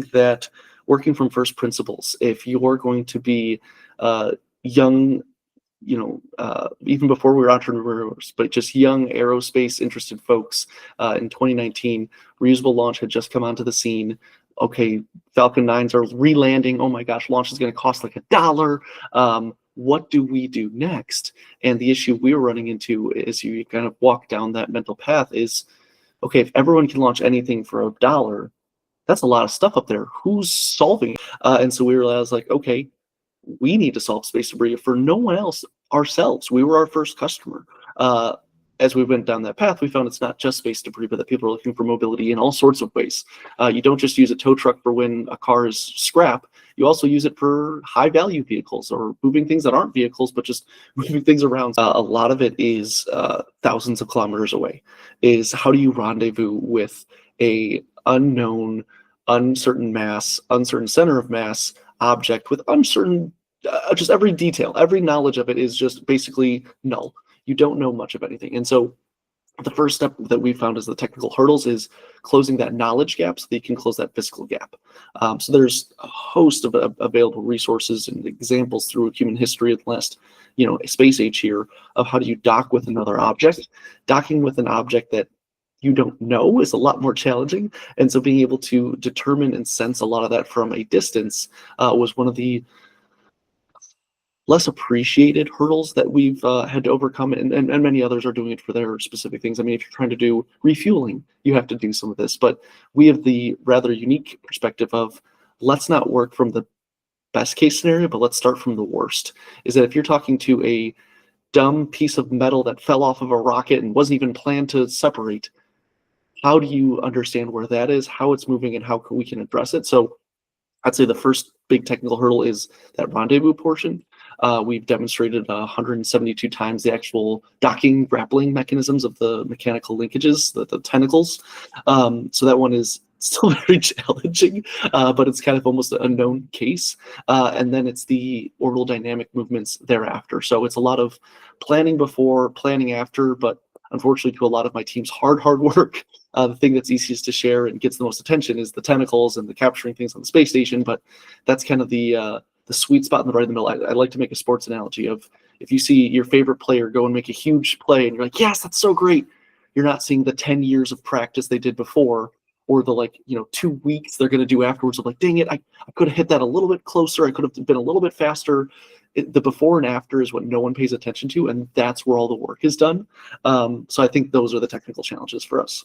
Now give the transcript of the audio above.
think that working from first principles, if you're going to be young, even before we were entrepreneurs, but just young aerospace interested folks in 2019, reusable launch had just come onto the scene. Okay, Falcon 9s are re-landing. Oh my gosh, launch is going to cost like $1. What do we do next? And the issue we were running into as you kind of walk down that mental path is, okay, if everyone can launch anything for $1, that's a lot of stuff up there. Who's solving it? And so we realized, like, okay, we need to solve space debris for no one else, ourselves. We were our first customer. As we went down that path, we found it's not just space debris, but that people are looking for mobility in all sorts of ways. You don't just use a tow truck for when a car is scrap. You also use it for high-value vehicles or moving things that aren't vehicles, but just moving things around. A lot of it is thousands of kilometers away. Is how do you rendezvous with a unknown, uncertain mass, uncertain center of mass object with uncertain, just every detail, every knowledge of it is just basically null. You don't know much of anything. And so the first step that we found as the technical hurdles is closing that knowledge gap so that you can close that physical gap. So there's a host of available resources and examples through human history of the last, space age here of how do you dock with another object. Docking with an object that you don't know is a lot more challenging. And so being able to determine and sense a lot of that from a distance was one of the less appreciated hurdles that we've had to overcome, and many others are doing it for their specific things. I mean, if you're trying to do refueling, you have to do some of this, but we have the rather unique perspective of let's not work from the best case scenario, but let's start from the worst. Is that if you're talking to a dumb piece of metal that fell off of a rocket and wasn't even planned to separate, how do you understand where that is, how it's moving, and how we can address it? So I'd say the first big technical hurdle is that rendezvous portion. We've demonstrated 172 times the actual docking, grappling mechanisms of the mechanical linkages, the tentacles. So that one is still very challenging, but it's kind of almost a known case. And then it's the orbital dynamic movements thereafter. So it's a lot of planning before, planning after, but unfortunately to a lot of my team's hard work, the thing that's easiest to share and gets the most attention is the tentacles and the capturing things on the space station, but that's kind of the sweet spot in the right in the middle. I like to make a sports analogy of if you see your favorite player go and make a huge play and you're like, yes, that's so great. You're not seeing the 10 years of practice they did before, or the 2 weeks they're going to do afterwards of like, dang it, I could have hit that a little bit closer. I could have been a little bit faster. The before and after is what no one pays attention to, and that's where all the work is done. So I think those are the technical challenges for us.